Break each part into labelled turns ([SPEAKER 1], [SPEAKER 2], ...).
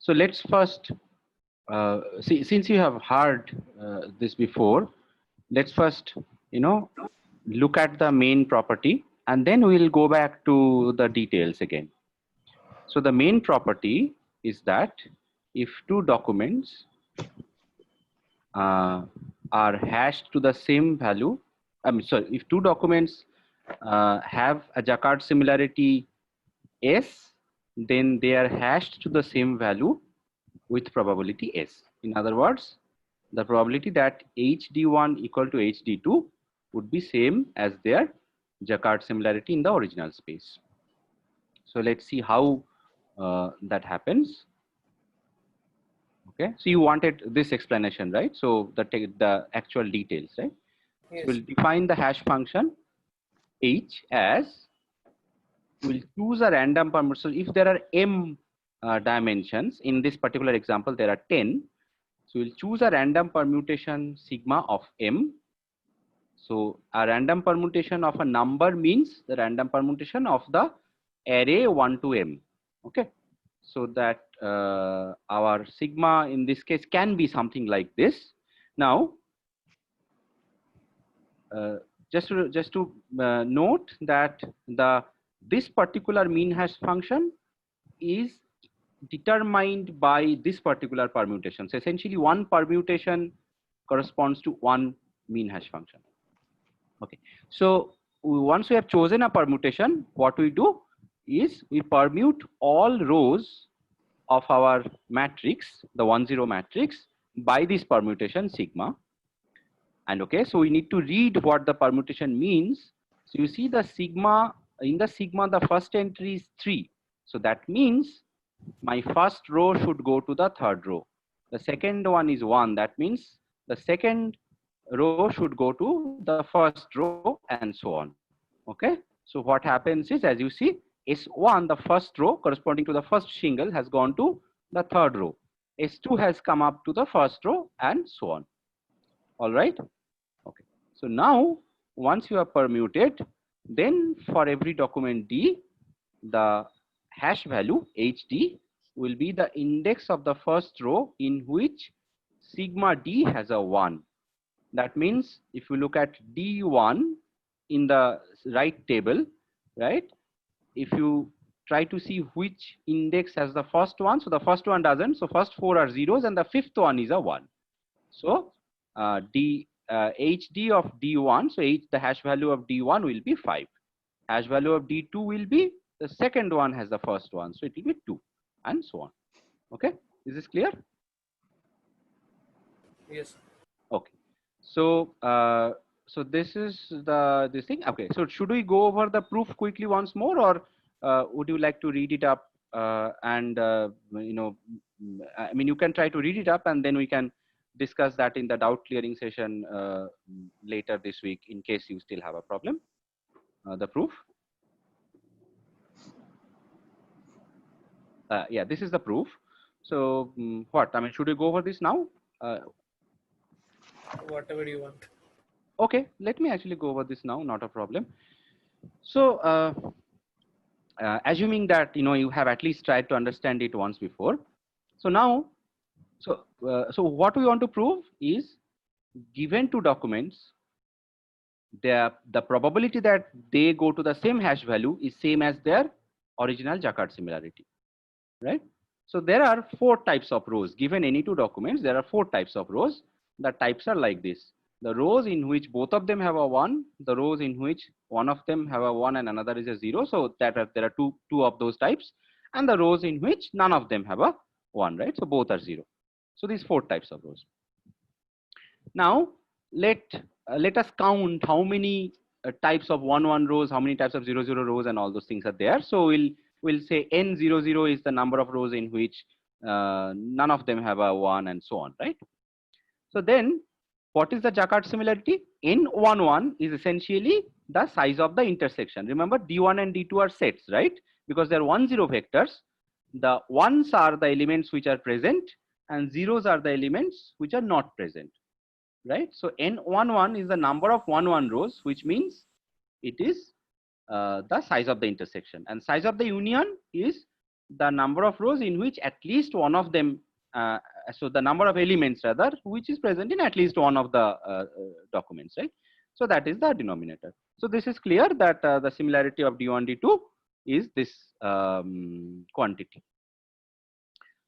[SPEAKER 1] So let's first see, since you have heard this before, let's first, you know, look at the main property and then we'll go back to the details again. So the main property is that if two documents are hashed to the same value, sorry, if two documents have a Jacquard similarity S, then they are hashed to the same value with probability S. In other words, the probability that HD1 equal to HD2 would be same as their Jacquard similarity in the original space. So let's see how that happens. Okay, so you wanted this explanation, right? So the actual details, right?
[SPEAKER 2] Yes.
[SPEAKER 1] So we'll define the hash function H as, we'll choose a random permutation. So if there are m dimensions, in this particular example there are 10. So we'll choose a random permutation sigma of m. So a random permutation of a number means the random permutation of the array 1 to m. Okay, so that our sigma in this case can be something like this. Now, just to note that this particular mean hash function is determined by this particular permutation. So essentially, one permutation corresponds to one mean hash function. Okay, so once we have chosen a permutation, what we do is we permute all rows of our matrix, the 1 0 matrix, by this permutation sigma. And okay, so we need to read what the permutation means. So you see the sigma, in the sigma the first entry is 3. So that means my first row should go to the third row. The second one is 1. That means the second row should go to the first row and so on. Okay, so what happens is, as you see, S1, the first row corresponding to the first shingle, has gone to the third row. S2 has come up to the first row and so on. All right. Okay, so now once you have permuted, then for every document D, the hash value HD will be the index of the first row in which sigma D has a 1. That means if you look at D1 in the right table, right, if you try to see which index has the first one, so the first one doesn't, so first 4 are zeros and the fifth one is a 1. So HD of D1, so the hash value of D1 will be 5. Hash value of D2 will be, the second one has the first one, so it will be 2 and so on. Okay, is this clear?
[SPEAKER 2] Yes.
[SPEAKER 1] Okay, so so this is this thing. Okay, so should we go over the proof quickly once more, or would you like to read it up and you know, I mean, you can try to read it up and then we can discuss that in the doubt clearing session later this week in case you still have a problem. The proof. Yeah, this is the proof. So what, I mean, should we go over this now?
[SPEAKER 2] Whatever you want.
[SPEAKER 1] Okay, let me actually go over this now, not a problem. So assuming that, you know, you have at least tried to understand it once before. So now, so what we want to prove is, given two documents, the probability that they go to the same hash value is same as their original Jacquard similarity, right? So there are 4 types of rows. Given any two documents, there are 4 types of rows. The types are like this: the rows in which both of them have a 1, the rows in which one of them have a 1 and another is a 0. So that there are two of those types, and the rows in which none of them have a 1, right? So both are 0. So these 4 types of rows. Now let us count how many types of 1 1 rows, how many types of 0 0 rows, and all those things are there. So we'll say n00 is the number of rows in which none of them have a 1 and so on, right? So then what is the Jacquard similarity? N11 is essentially the size of the intersection. Remember, D1 and D2 are sets, right? Because they're 1 0 vectors. The ones are the elements which are present and zeros are the elements which are not present, right? So N11 is the number of 1 1 rows, which means it is the size of the intersection, and size of the union is the number of rows in which at least one of them, so the number of elements rather, which is present in at least one of the documents, right? So that is the denominator. So this is clear that the similarity of D1, D2 is this quantity.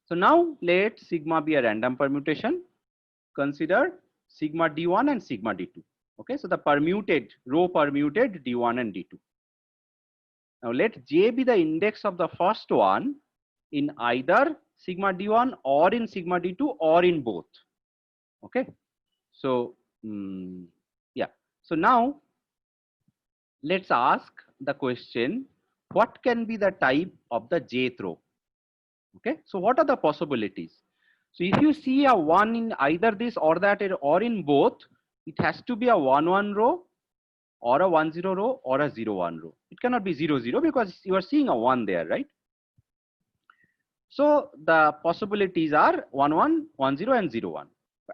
[SPEAKER 1] So now let sigma be a random permutation. Consider sigma D1 and sigma D2. Okay, so the permuted, row permuted D1 and D2. Now let J be the index of the first one in either sigma D1 or in sigma D2 or in both. Okay, so yeah. So now let's ask the question, what can be the type of the jth row? Okay, so what are the possibilities? So if you see a 1 in either this or that or in both, it has to be a 1 1 row or a 1 0 row or a 0 1 row. It cannot be 0 0 because you are seeing a 1 there, right? So the possibilities are 1 1, 1 0 and 0 1.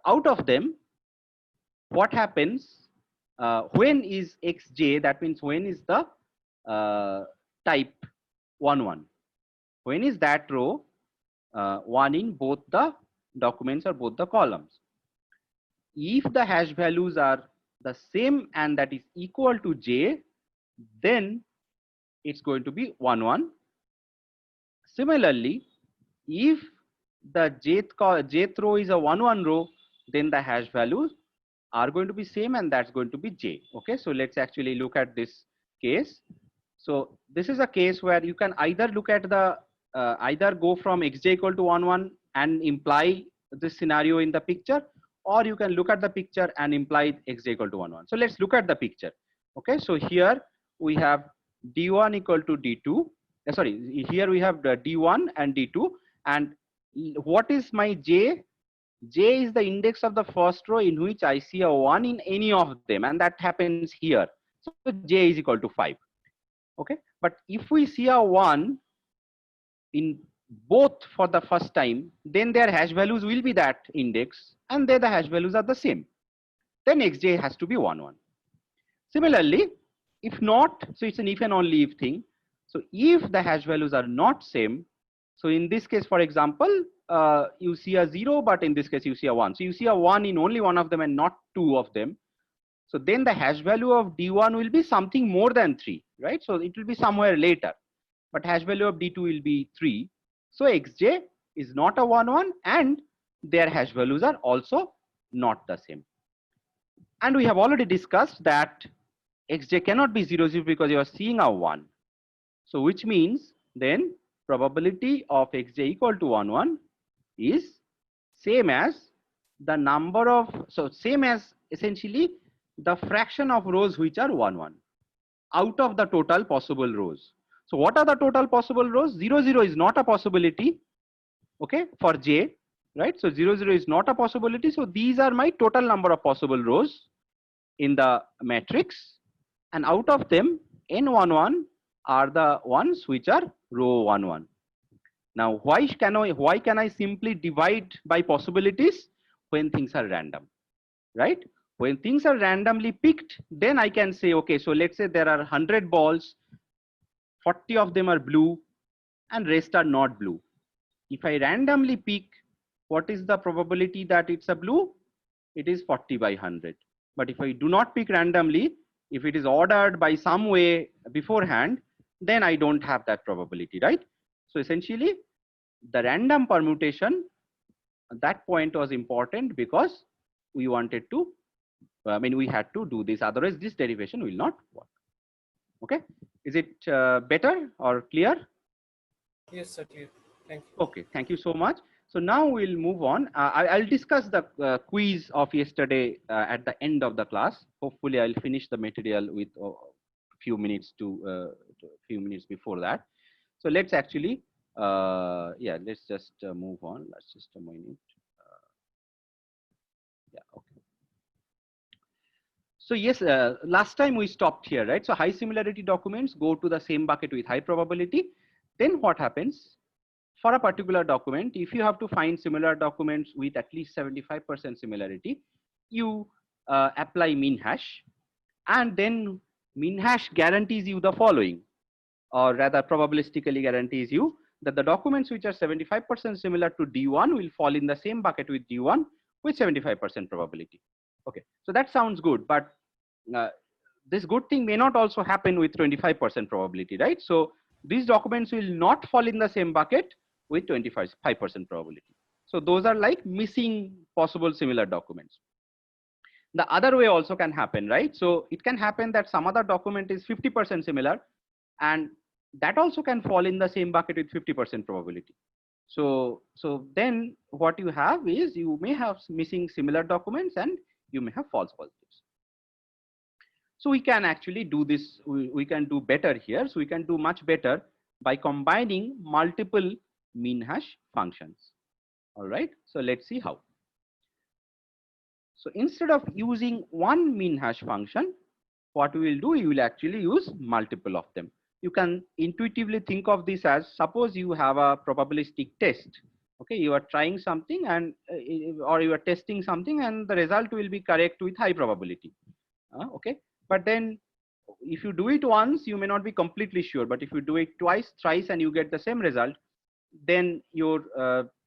[SPEAKER 1] Out of them, what happens when is xj, that means when is the type 1 1? When is that row 1 in both the documents or both the columns? If the hash values are the same and that is equal to j, then it's going to be 1 1. Similarly, if the jth row is a 1 1 row, then the hash values are going to be same and that's going to be j. Okay, so let's actually look at this case. So this is a case where you can either look at the either go from xj equal to 1 1 and imply this scenario in the picture, or you can look at the picture and imply xj equal to 1 1. So let's look at the picture. Okay, so here we have d1 equal to d2. Sorry, here we have the d1 and d2, and what is my j? J is the index of the first row in which I see a 1 in any of them, and that happens here. So j is equal to 5. Okay, but if we see a 1 in both for the first time, then their hash values will be that index, and there the hash values are the same. Then xj has to be 1 1. Similarly, if not, so it's an if and only if thing. So if the hash values are not same, so in this case, for example, you see a 0, but in this case you see a 1. So you see a 1 in only one of them and not two of them. So then the hash value of d1 will be something more than 3, right? So it will be somewhere later, but hash value of d2 will be 3. So xj is not a 1 1 and their hash values are also not the same. And we have already discussed that xj cannot be 0 0 because you are seeing a 1. So which means then probability of xj equal to 1 1 is same as the number of, so same as essentially the fraction of rows which are 1 1 out of the total possible rows. So what are the total possible rows? 0 0 is not a possibility, okay, for j, right? So 0 0 is not a possibility. So these are my total number of possible rows in the matrix, and out of them n11 are the ones which are row 1 1. Now why can I simply divide by possibilities when things are random, right? When things are randomly picked, then I can say, okay, so let's say there are 100 balls, 40 of them are blue and rest are not blue. If I randomly pick, what is the probability that it's a blue? It is 40 by 100. But if I do not pick randomly, if it is ordered by some way beforehand, then I don't have that probability, right? So essentially, the random permutation, that point was important because we wanted to, we had to do this, otherwise this derivation will not work. Okay, is it better or clear?
[SPEAKER 2] Yes, sir, clear. Thank you.
[SPEAKER 1] Okay, thank you so much. So now we'll move on. I'll discuss the quiz of yesterday at the end of the class. Hopefully, I'll finish the material with a few minutes few minutes before that. So let's actually, let's just move on. Let's just a minute. Yeah, okay. So yes, last time we stopped here, right? So high similarity documents go to the same bucket with high probability. Then what happens? For a particular document, if you have to find similar documents with at least 75% similarity, you apply min hash, and then min hash guarantees you the following, or rather probabilistically guarantees you that the documents which are 75% similar to D1 will fall in the same bucket with D1 with 75% probability. Okay, so that sounds good, but this good thing may not also happen with 25% probability, right? So these documents will not fall in the same bucket with 25% probability. So those are like missing possible similar documents. The other way also can happen, right? So it can happen that some other document is 50% similar, and that also can fall in the same bucket with 50% probability. So then what you have is you may have missing similar documents and you may have false positives. So we can actually do this, we can do better here. So we can do much better by combining multiple mean hash functions. All right, so let's see how. So instead of using one mean hash function, what we will do, you will actually use multiple of them. You can intuitively think of this as, suppose you have a probabilistic test. Okay, you are trying something and or you are testing something and the result will be correct with high probability. Okay, but then if you do it once, you may not be completely sure, but if you do it twice, thrice, and you get the same result, then your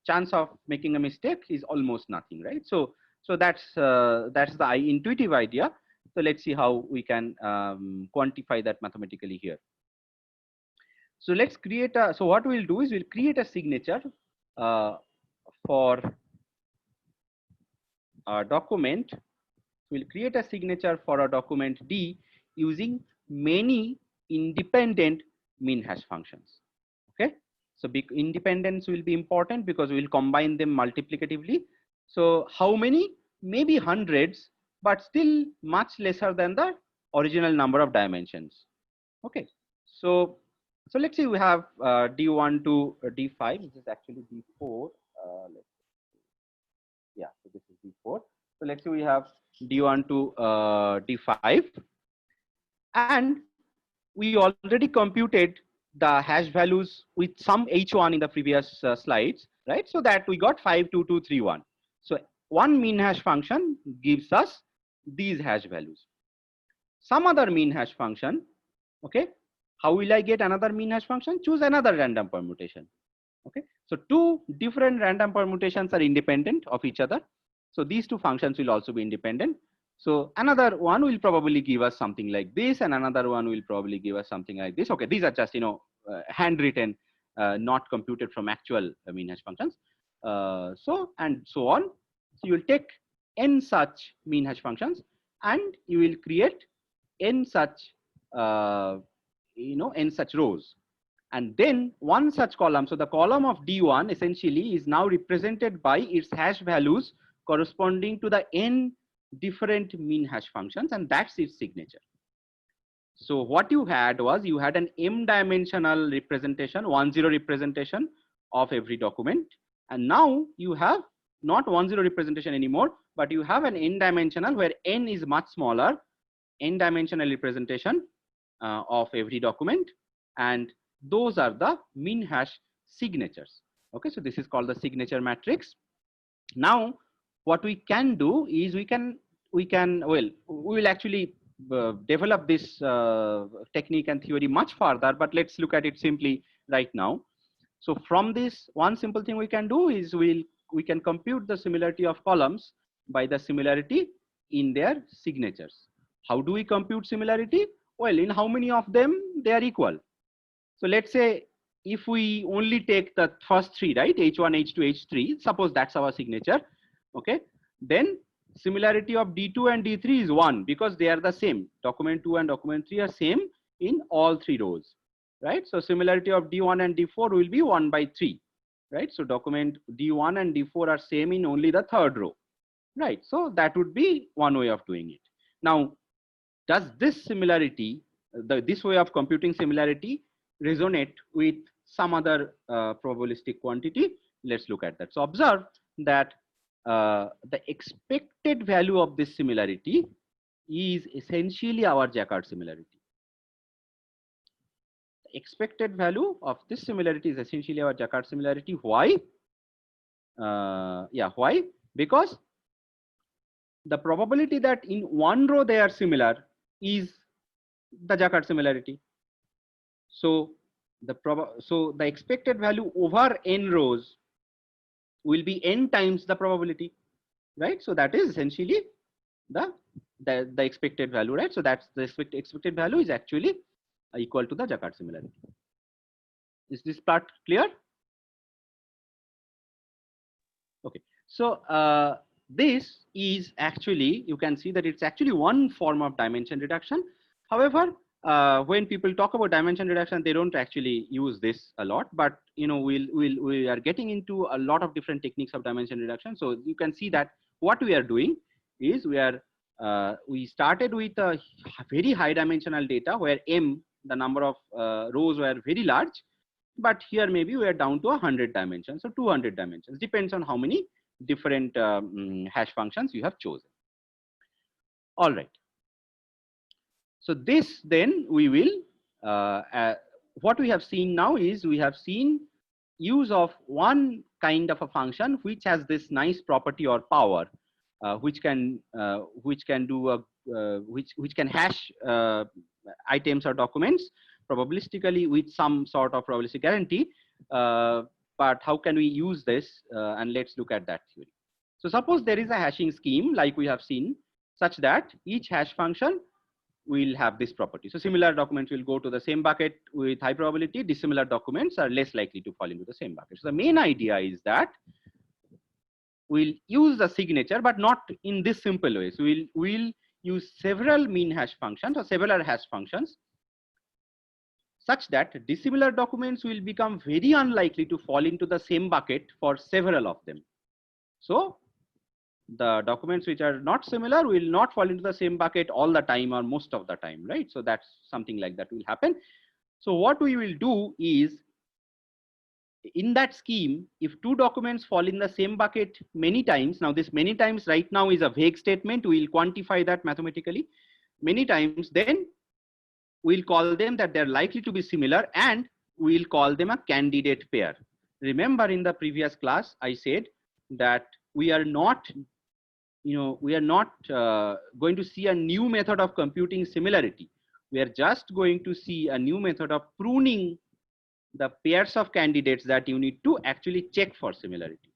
[SPEAKER 1] chance of making a mistake is almost nothing, right? So that's the intuitive idea. So let's see how we can quantify that mathematically here. So let's create a, so what we'll do is we'll create a signature for a document. We'll create a signature for a document D using many independent mean hash functions. Okay, so big independence will be important because we'll combine them multiplicatively. So how many? Maybe hundreds, but still much lesser than the original number of dimensions. Okay, so let's say we have D1 to D5. This is actually D4. Yeah, so this is D4. So let's say we have D1 to D5, and we already computed the hash values with some H1 in the previous slides, right? So that we got 5, 2, 2, 3, 1. So one mean hash function gives us these hash values. Some other mean hash function, okay? How will I get another mean hash function? Choose another random permutation. Okay, so two different random permutations are independent of each other. So these two functions will also be independent. So another one will probably give us something like this, and another one will probably give us something like this. Okay, these are just, handwritten, not computed from actual mean hash functions. So and so on. So you will take n such mean hash functions, and you will create n such, n such rows. And then one such column, so the column of D1 essentially is now represented by its hash values corresponding to the n different mean hash functions, and that's its signature. So what you had was, you had an m dimensional representation, 1-0 representation of every document. And now you have not 1-0 representation anymore, but you have an n dimensional where n is much smaller, n dimensional representation of every document. And those are the mean hash signatures. Okay, so this is called the signature matrix. Now what we can do is we will actually develop this technique and theory much further, but let's look at it simply right now. So from this, one simple thing we can do is we can compute the similarity of columns by the similarity in their signatures. How do we compute similarity? Well, in how many of them they are equal. So let's say if we only take the first three, right, H1, H2, H3, suppose that's our signature, okay, then similarity of D2 and D3 is 1 because they are the same. Document 2 and document 3 are same in all three rows, right? So similarity of D1 and D4 will be 1 by 3, right? So document D1 and D4 are same in only the third row, right? So that would be one way of doing it. Now, does this similarity, this way of computing similarity, resonate with some other probabilistic quantity? Let's look at that. So observe that the expected value of this similarity is essentially our Jaccard similarity. The expected value of this similarity is essentially our Jaccard similarity. Why? Why? Because the probability that in one row they are similar is the Jaccard similarity. So so the expected value over n rows will be n times the probability, right? So that is essentially the expected value, right? So that's the expected value is actually equal to the Jaccard similarity. Is this part clear? Okay. So this is actually, you can see that it's actually one form of dimension reduction. However, when people talk about dimension reduction, they don't actually use this a lot, but you know, we are getting into a lot of different techniques of dimension reduction. So you can see that what we are doing is we started with a very high dimensional data where m, the number of rows, were very large, but here maybe we are down to 100 dimensions or 200 dimensions, depends on how many different hash functions you have chosen. All right. So this then we will, what we have seen now is we have seen use of one kind of a function which has this nice property or power, which can do a which can hash items or documents probabilistically with some sort of probabilistic guarantee. But how can we use this? And let's look at that theory. So suppose there is a hashing scheme like we have seen, such that each hash function will have this property. So similar documents will go to the same bucket with high probability. Dissimilar documents are less likely to fall into the same bucket. So the main idea is that we'll use the signature, but not in this simple way. So we'll use several mean hash functions or several hash functions such that dissimilar documents will become very unlikely to fall into the same bucket for several of them. So the documents which are not similar will not fall into the same bucket all the time or most of the time, right? So that's something like that will happen. So what we will do is, in that scheme, if two documents fall in the same bucket many times, now this many times right now is a vague statement, we'll quantify that mathematically. Many times, then we'll call them that they're likely to be similar, and we'll call them a candidate pair. Remember in the previous class, I said that we are not going to see a new method of computing similarity. We are just going to see a new method of pruning the pairs of candidates that you need to actually check for similarity,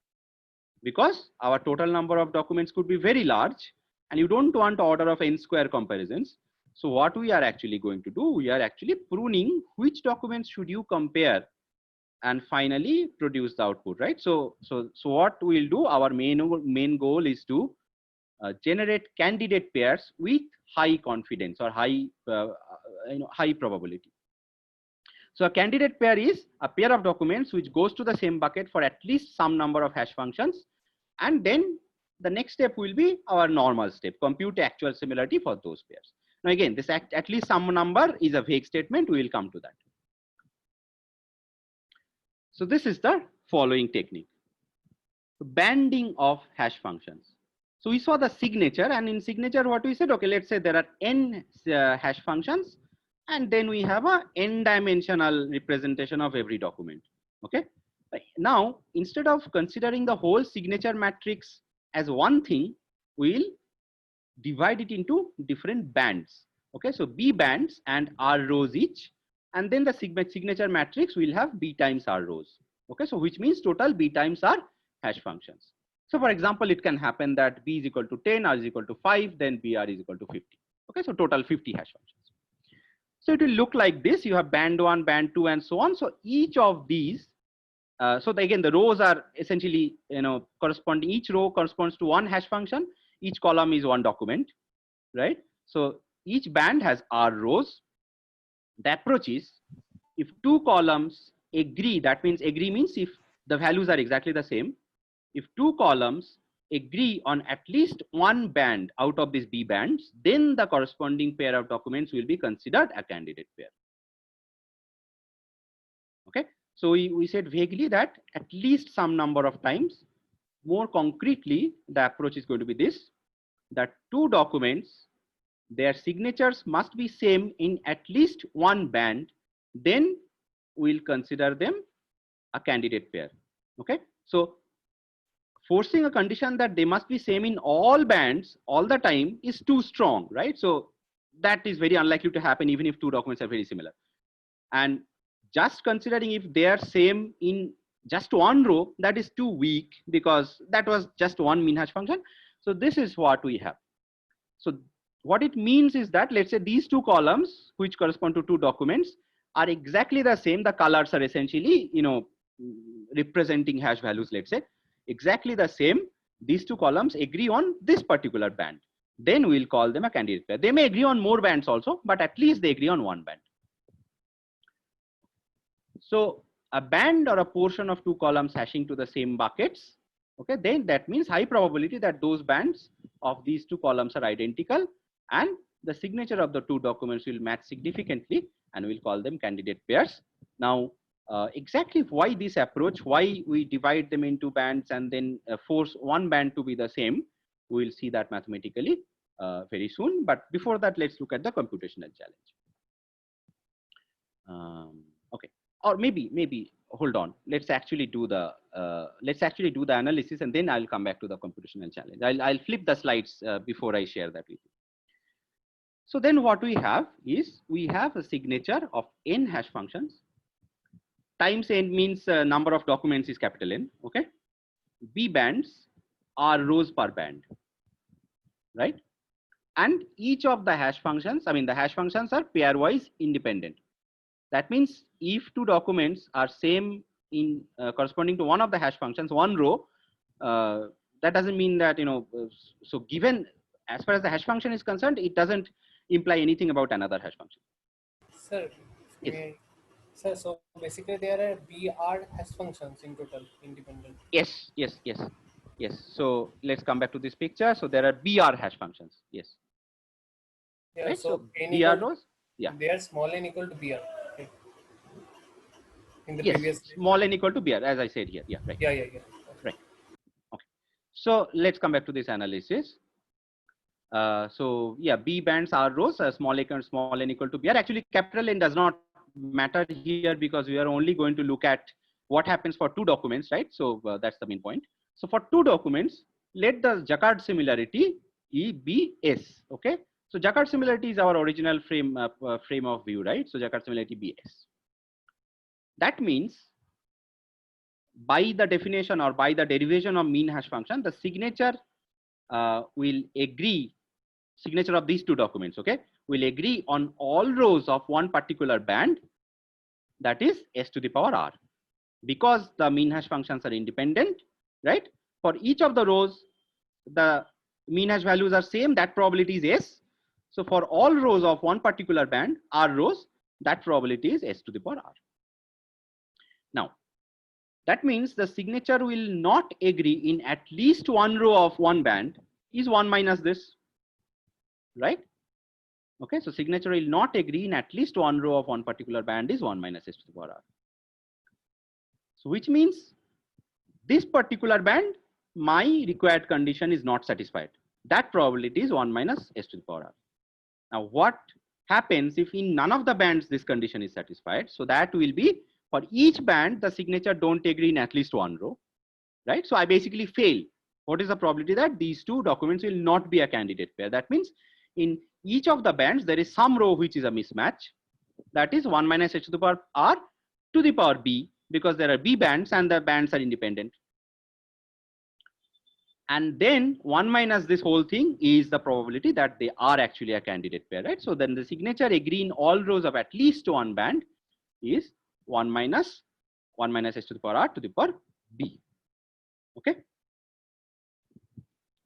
[SPEAKER 1] because our total number of documents could be very large and you don't want order of n square comparisons. So what we are actually going to do, we are actually pruning which documents should you compare and finally produce the output, right? So what we'll do, our main goal is to generate candidate pairs with high confidence or high probability. So a candidate pair is a pair of documents which goes to the same bucket for at least some number of hash functions, and then the next step will be our normal step, compute actual similarity for those pairs. Now again, this at least some number is a vague statement, we will come to that. So this is the following technique: banding of hash functions. So we saw the signature, and in signature what we said, okay, let's say there are n hash functions, and then we have a n dimensional representation of every document. Okay. Now, instead of considering the whole signature matrix as one thing, we'll divide it into different bands. Okay, so B bands and R rows each, and then the signature matrix will have B times R rows. Okay, so which means total B times R hash functions. So for example, it can happen that B is equal to 10, R is equal to 5, then BR is equal to 50. Okay, so total 50 hash functions. So it will look like this. You have band 1, band 2, and so on. So each of these, again, the rows are essentially, corresponding. Each row corresponds to one hash function. Each column is one document, right? So each band has R rows. The approach is, if two columns agree, that means agree means if the values are exactly the same. If two columns agree on at least one band out of these B bands, then the corresponding pair of documents will be considered a candidate pair. Okay, so we said vaguely that at least some number of times. More concretely, the approach is going to be this: that two documents, their signatures must be same in at least one band, then we'll consider them a candidate pair. Okay, so forcing a condition that they must be same in all bands all the time is too strong, right? So that is very unlikely to happen even if two documents are very similar. And just considering if they are same in just one row, that is too weak because that was just one min hash function. So this is what we have. So what it means is that, let's say these two columns which correspond to two documents are exactly the same. The colors are essentially, representing hash values, let's say exactly the same. These two columns agree on this particular band. Then we'll call them a candidate pair. They may agree on more bands also, but at least they agree on one band. So a band or a portion of two columns hashing to the same buckets, okay, then that means high probability that those bands of these two columns are identical, and the signature of the two documents will match significantly, and we'll call them candidate pairs. Now, exactly why this approach, why we divide them into bands and then force one band to be the same, we'll see that mathematically very soon. But before that, let's look at the computational challenge. Okay, or maybe hold on. Let's actually do the analysis, and then I'll come back to the computational challenge. I'll flip the slides before I share that with you. So then what we have is we have a signature of n hash functions. Times n means number of documents is capital N. Okay, B bands are rows per band, right? And each of the hash functions, the hash functions are pairwise independent. That means if two documents are same in corresponding to one of the hash functions, one row, that doesn't mean that, so given as far as the hash function is concerned, it doesn't imply anything about another hash function.
[SPEAKER 2] Sir,
[SPEAKER 1] Yes.
[SPEAKER 2] Sir, so basically there are BR hash functions in total, independent.
[SPEAKER 1] Yes. So let's come back to this picture. So there are BR hash functions. Yes.
[SPEAKER 2] Yeah,
[SPEAKER 1] Right. So
[SPEAKER 2] n
[SPEAKER 1] BR rows. Yeah.
[SPEAKER 2] They are small n equal to BR. Okay. In the
[SPEAKER 1] Yes.
[SPEAKER 2] previous
[SPEAKER 1] Small n equal to BR, as I said here. Yeah. Right.
[SPEAKER 2] Yeah.
[SPEAKER 1] Right. Okay. So let's come back to this analysis. So yeah, B bands are rows, small n equal to BR. Actually, capital N does not matter here because we are only going to look at what happens for two documents, right? So that's the main point. So for two documents, let the Jacquard similarity be S. Okay. So Jacquard similarity is our original frame of view, right? So Jacquard similarity be S. That means by the definition or by the derivation of mean hash function, the signature will agree. Signature of these two documents, okay, will agree on all rows of one particular band, that is S to the power R, because the mean hash functions are independent, right? For each of the rows, the mean hash values are same, that probability is S. So for all rows of one particular band, R rows, that probability is S to the power R. Now, that means the signature will not agree in at least one row of one band is 1 minus this. Right? Okay, so signature will not agree in at least one row of one particular band is 1 minus S to the power R. So which means this particular band, my required condition is not satisfied. That probability is 1 minus S to the power R. Now what happens if in none of the bands this condition is satisfied? So that will be for each band, the signature don't agree in at least one row, right? So I basically fail. What is the probability that these two documents will not be a candidate pair? That means in each of the bands, there is some row which is a mismatch. That is 1 minus H to the power R to the power B, because there are B bands and the bands are independent. And then 1 minus this whole thing is the probability that they are actually a candidate pair, right? So then the signature agree in all rows of at least one band is 1 minus H to the power R to the power B. Okay.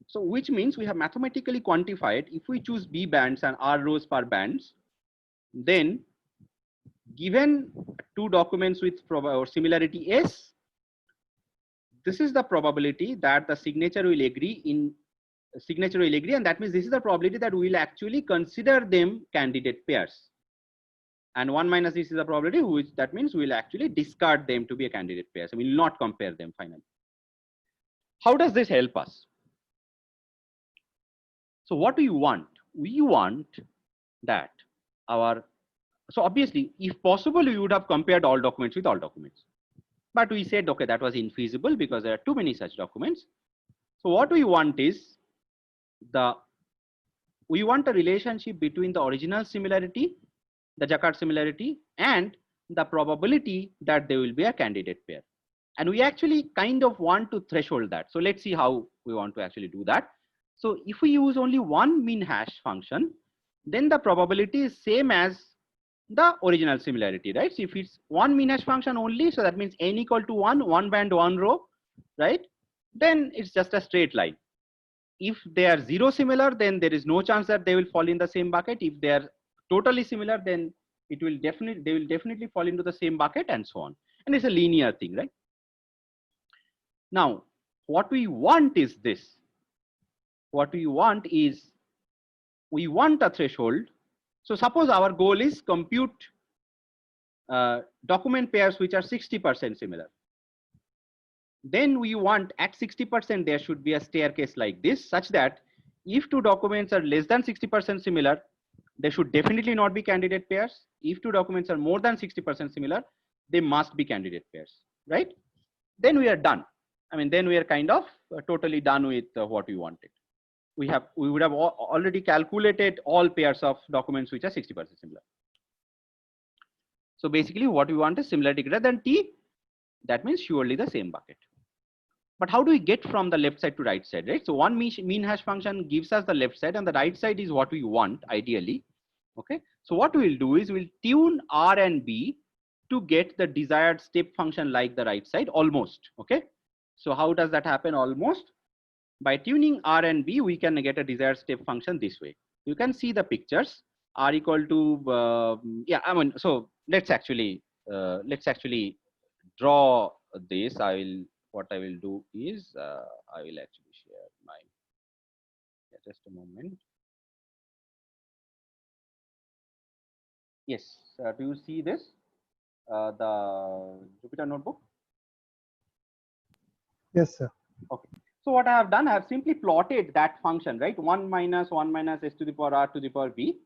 [SPEAKER 1] So which means we have mathematically quantified, if we choose B bands and R rows per bands, then given two documents with similarity S, this is the probability that the signature will agree, and that means this is the probability that we will actually consider them candidate pairs. And 1 minus this is the probability, which that means we will actually discard them to be a candidate pair. So we will not compare them finally. How does this help us? So what do you want? We want that so obviously, if possible, we would have compared all documents with all documents. But we said, okay, that was infeasible because there are too many such documents. So what we want is we want a relationship between the original similarity, the Jacquard similarity, and the probability that they will be a candidate pair. And we actually kind of want to threshold that. So let's see how we want to actually do that. So if we use only one min hash function, then the probability is same as the original similarity, right? So if it's one min hash function only, so that means n equal to 1 band, 1 row, right? Then it's just a straight line. If they are zero similar, then there is no chance that they will fall in the same bucket. If they are totally similar, then they will definitely fall into the same bucket, and so on. And it's a linear thing, right? Now, what we want is this. What we want is, we want a threshold. So suppose our goal is compute document pairs which are 60% similar. Then we want at 60% there should be a staircase like this, such that if two documents are less than 60% similar, they should definitely not be candidate pairs. If two documents are more than 60% similar, they must be candidate pairs, right? Then we are done. I mean, then we are kind of totally done with what we wanted. We would have already calculated all pairs of documents which are 60% similar. So basically what we want is similarity greater than T. That means surely the same bucket. But how do we get from the left side to right side, right? So one mean hash function gives us the left side, and the right side is what we want ideally. Okay. So what we'll do is we'll tune R and B to get the desired step function like the right side almost. Okay. So how does that happen almost? By tuning R and B, we can get a desired step function this way. You can see the pictures. R equal to, yeah, I mean, so let's actually draw this. What I will do is, I will actually share my, just a moment. Yes, do you see this, the Jupyter notebook?
[SPEAKER 3] Yes, sir.
[SPEAKER 1] Okay. So what I have done, I have simply plotted that function, right? 1 minus s to the power r to the power b.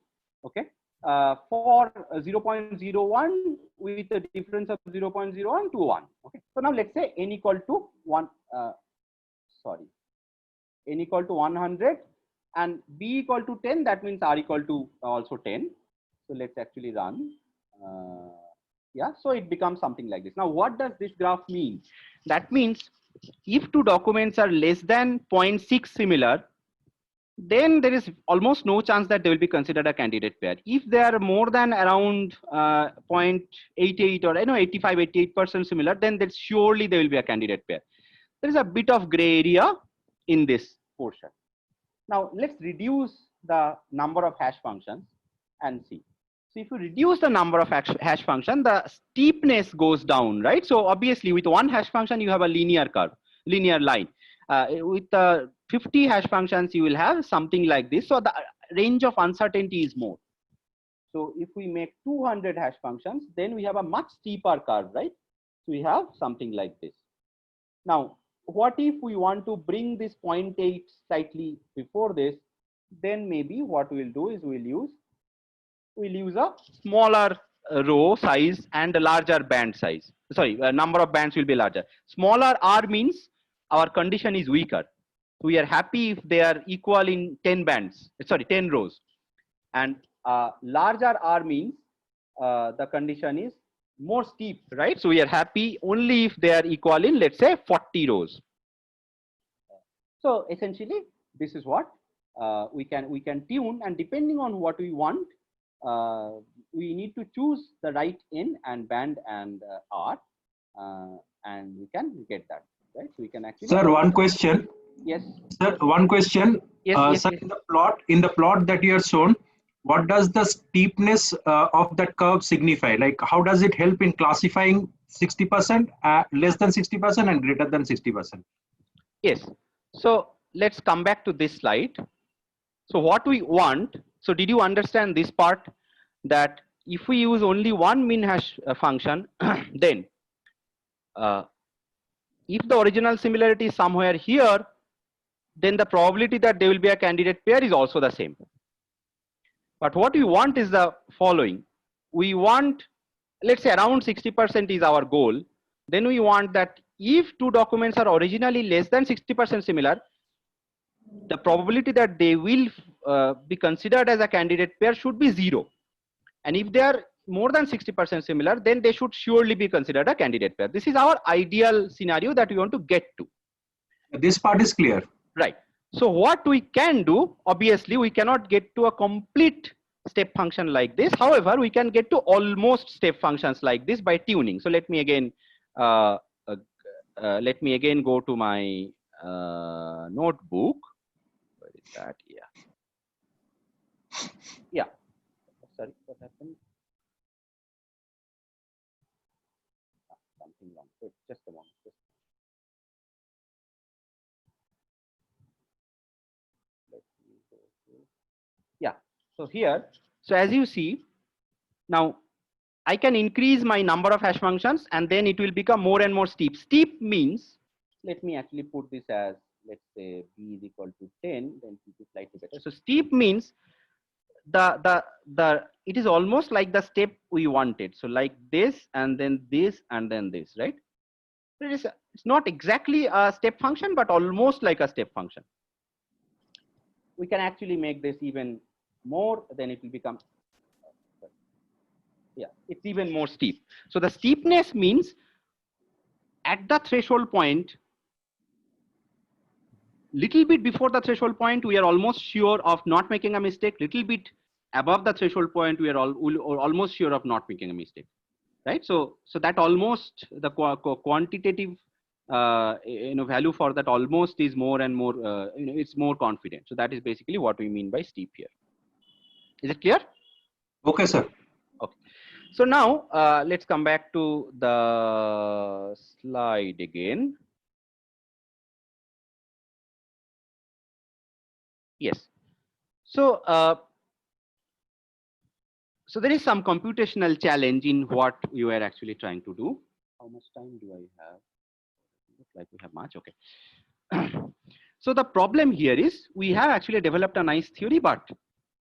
[SPEAKER 1] Okay. For 0.01 with a difference of 0.01 to 1. Okay. So now let's say n equal to 1, n equal to 100 and b equal to 10. That means r equal to also 10. So let's actually run. Yeah. So it becomes something like this. Now, what does this graph mean? That means if two documents are less than 0.6 similar, then there is almost no chance that they will be considered a candidate pair. If they are more than around 0.88 or 85-88% similar, then surely they will be a candidate pair. There is a bit of gray area in this portion. Now let's reduce the number of hash functions and see. So if you reduce the number of hash function, the steepness goes down, right? So obviously with one hash function, you have a linear curve, linear line. With 50 hash functions, you will have something like this. So the range of uncertainty is more. So if we make 200 hash functions, then we have a much steeper curve, right? So we have something like this. Now, what if we want to bring this 0.8 slightly before this? Then maybe what we'll do is we'll use a smaller row size and a larger band size. Sorry, number of bands will be larger. Smaller R means our condition is weaker. We are happy if they are equal in 10 bands, sorry, 10 rows. And larger R means the condition is more steep, right? So we are happy only if they are equal in, let's say, 40 rows. So essentially, this is what we can tune, and depending on what we want, we need to choose the right N and band and R, and we can get that, right? So we can actually.
[SPEAKER 4] Sir, one question.
[SPEAKER 1] Yes.
[SPEAKER 4] Sir, one question.
[SPEAKER 1] Yes,
[SPEAKER 4] sir,
[SPEAKER 1] yes.
[SPEAKER 4] in the plot that you have shown, what does the steepness of that curve signify? Like, how does it help in classifying 60%, less than 60%, and greater than 60%?
[SPEAKER 1] Yes. So let's come back to this slide. So what we want. So did you understand this part, that if we use only one min hash function, then if the original similarity is somewhere here, then the probability that they will be a candidate pair is also the same. But what we want is the following. We want, let's say around 60% is our goal. Then we want that if two documents are originally less than 60% similar, the probability that they will be considered as a candidate pair should be 0. And if they are more than 60% similar, then they should surely be considered a candidate pair. This is our ideal scenario that we want to get to.
[SPEAKER 4] This part is clear.
[SPEAKER 1] Right. So what we can do, obviously, we cannot get to a complete step function like this. However, we can get to almost step functions like this by tuning. So let me again go to my notebook. Where is that? Yeah. Sorry, what happened? Something wrong. Wait, just a moment. Yeah, so here, so as you see, now I can increase my number of hash functions and then it will become more and more steep. Steep means, let me actually put this as, let's say b is equal to 10, then it is slightly better. So steep means it is almost like the step we wanted. So like this and then this and then this, right? It's not exactly a step function, but almost like a step function. We can actually make this even more, then it will become, yeah, it's even more steep. So the steepness means at the threshold point, little bit before the threshold point, we are almost sure of not making a mistake. Little bit above the threshold point, we are almost sure of not making a mistake, right? So that almost the quantitative value for that almost is more and more, it's more confident. So that is basically what we mean by steep here. Is it clear?
[SPEAKER 4] Okay, sir.
[SPEAKER 1] Okay. So now let's come back to the slide again. Yes. So so there is some computational challenge in what you are actually trying to do. How much time do I have? Looks like we have much. Okay. So the problem here is we have actually developed a nice theory, but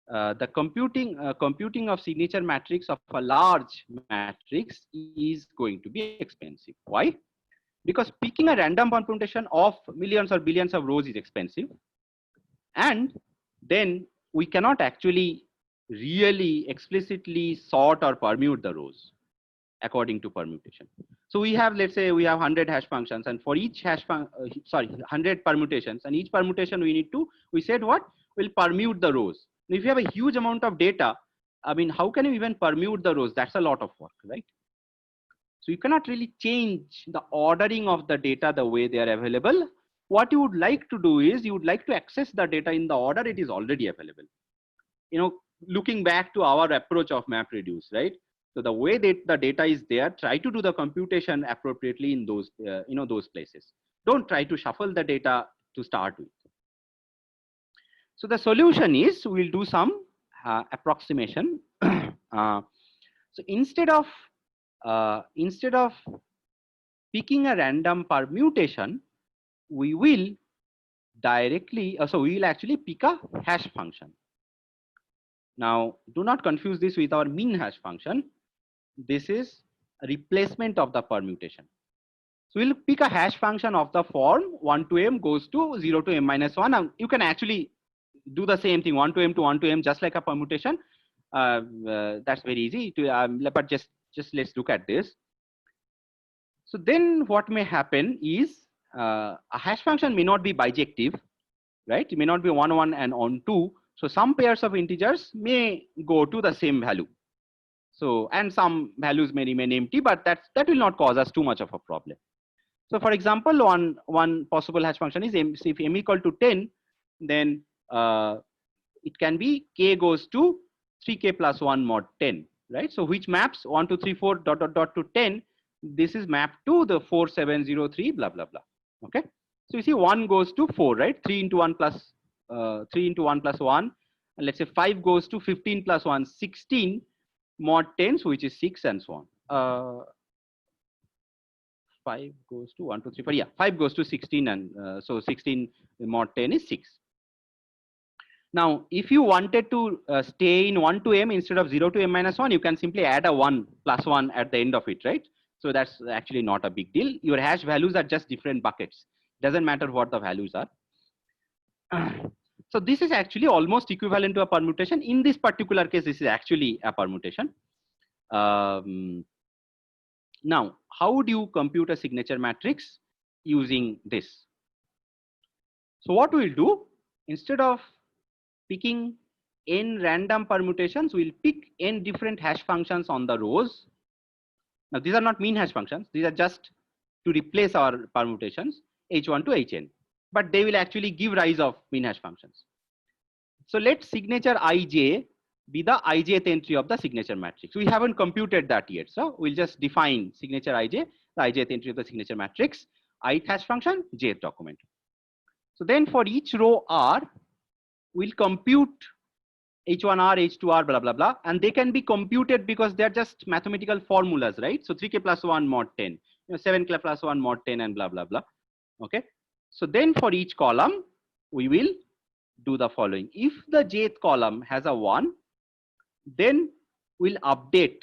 [SPEAKER 1] the computing of signature matrix of a large matrix is going to be expensive. Why? Because picking a random permutation of millions or billions of rows is expensive, and then we cannot actually really explicitly sort or permute the rows according to permutation. So we have, let's say we have 100 hash functions, and for each 100 permutations, and each permutation we said what? We'll permute the rows. If you have a huge amount of data, I mean, how can you even permute the rows? That's a lot of work, right? So you cannot really change the ordering of the data the way they are available. What you would like to do is you would like to access the data in the order it is already available. Looking back to our approach of MapReduce, right? So the way that the data is there, try to do the computation appropriately in those, those places. Don't try to shuffle the data to start with. So the solution is we'll do some approximation. So instead of picking a random permutation, we will directly, we will actually pick a hash function. Now, do not confuse this with our mean hash function. This is a replacement of the permutation. So we'll pick a hash function of the form 1 to m goes to 0 to m minus 1. And you can actually do the same thing, 1 to m to 1 to m, just like a permutation. That's very easy to, but just let's look at this. So then what may happen is a hash function may not be bijective, right? It may not be 1 1 and on 2. So some pairs of integers may go to the same value. So, and some values may remain empty, but that will not cause us too much of a problem. So for example, one possible hash function is m, if m equal to 10, then it can be k goes to 3k plus 1 mod 10, right? So which maps 1 2 3 4 dot dot dot to 10. This is mapped to the 4703 blah blah blah. Okay. So you see 1 goes to 4, right? 3 into 1 plus 3 into 1 plus 1, and let's say 5 goes to 15 plus 1, 16 mod 10, so which is 6 and so on. 5 goes to 1 2 3 4, yeah, 5 goes to 16, and so 16 mod 10 is 6. Now if you wanted to stay in 1 to m instead of 0 to m minus 1, you can simply add a 1 plus 1 at the end of it, right? So that's actually not a big deal. Your hash values are just different buckets. Doesn't matter what the values are. So this is actually almost equivalent to a permutation. In this particular case, this is actually a permutation. Now, how would you compute a signature matrix using this? So what we'll do, instead of picking n random permutations, we'll pick n different hash functions on the rows. Now, these are not mean hash functions. These are just to replace our permutations, h1 to hn. But they will actually give rise of mean hash functions. So let signature ij be the ijth entry of the signature matrix. We haven't computed that yet. So we'll just define signature ij, the ijth entry of the signature matrix, ith hash function, jth document. So then for each row R, we'll compute h1r, h2r, blah, blah, blah. And they can be computed because they're just mathematical formulas, right? So 3k plus 1 mod 10, 7k plus 1 mod 10 and blah, blah, blah. Okay. So then for each column, we will do the following. If the jth column has a 1, then we'll update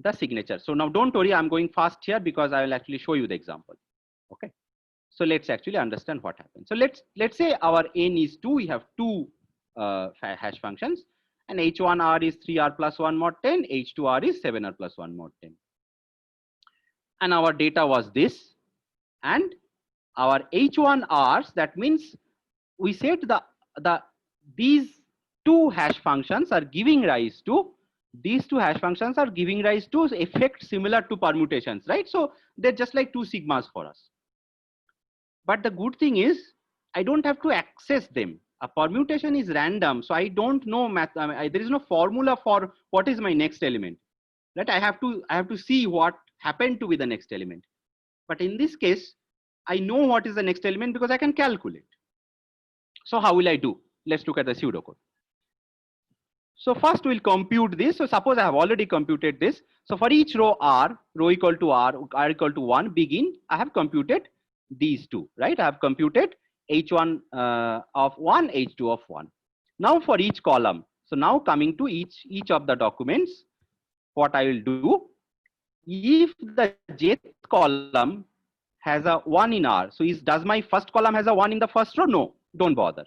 [SPEAKER 1] the signature. So now don't worry, I'm going fast here because I will actually show you the example. Okay. So let's actually understand what happens. So let's say our n is 2. We have two hash functions, and h1r is 3r plus 1 mod 10, h2r is 7r plus 1 mod 10. And our data was this, and our h1r's, that means we said these two hash functions are giving rise to, these two hash functions are giving rise to effects similar to permutations, right? So they're just like two sigmas for us. But the good thing is, I don't have to access them. A permutation is random, so I don't know math. There is no formula for what is my next element. Right? I have to see what happened to be the next element. But in this case, I know what is the next element because I can calculate. So how will I do? Let's look at the pseudocode. So first we'll compute this. So suppose I have already computed this. So for each row R, row equal to R equal to 1, begin, I have computed these two, right? I have computed h1 of 1, h2 of 1. Now for each column, so now coming to each of the documents, what I will do, if the jth column has a 1 in R, so does my first column has a 1 in the first row? No, don't bother.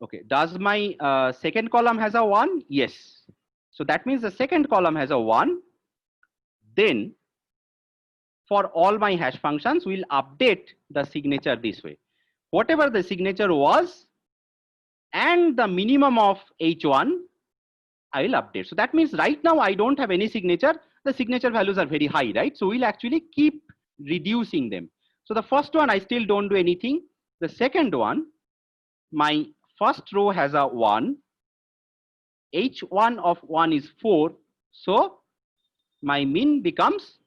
[SPEAKER 1] Okay, does my second column has a 1? Yes. So that means the second column has a 1. Then for all my hash functions, we'll update the signature this way. Whatever the signature was and the minimum of h1, I will update. So that means right now I don't have any signature. The signature values are very high, right? So we'll actually keep reducing them. So the first one, I still don't do anything. The second one, my first row has a 1. h1 of 1 is 4. So my min becomes,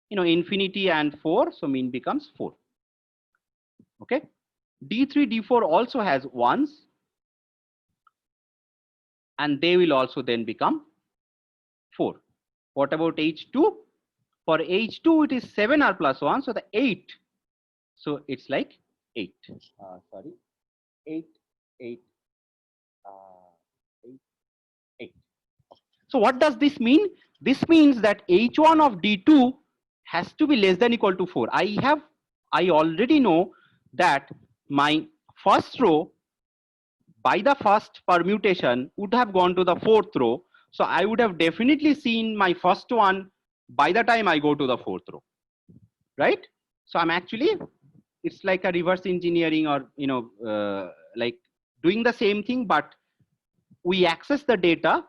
[SPEAKER 1] infinity and 4. So min becomes 4. Okay. D3, D4 also has 1s. And they will also then become 4. What about h2? For h2, it is 7r plus 1. So the 8. So it's like 8. 8, 8, 8, 8. So what does this mean? This means that h1 of d2 has to be less than equal to 4. I already know that my first row by the first permutation would have gone to the fourth row. So I would have definitely seen my first one by the time I go to the fourth row, right? So I'm actually, it's like a reverse engineering or, like doing the same thing, but we access the data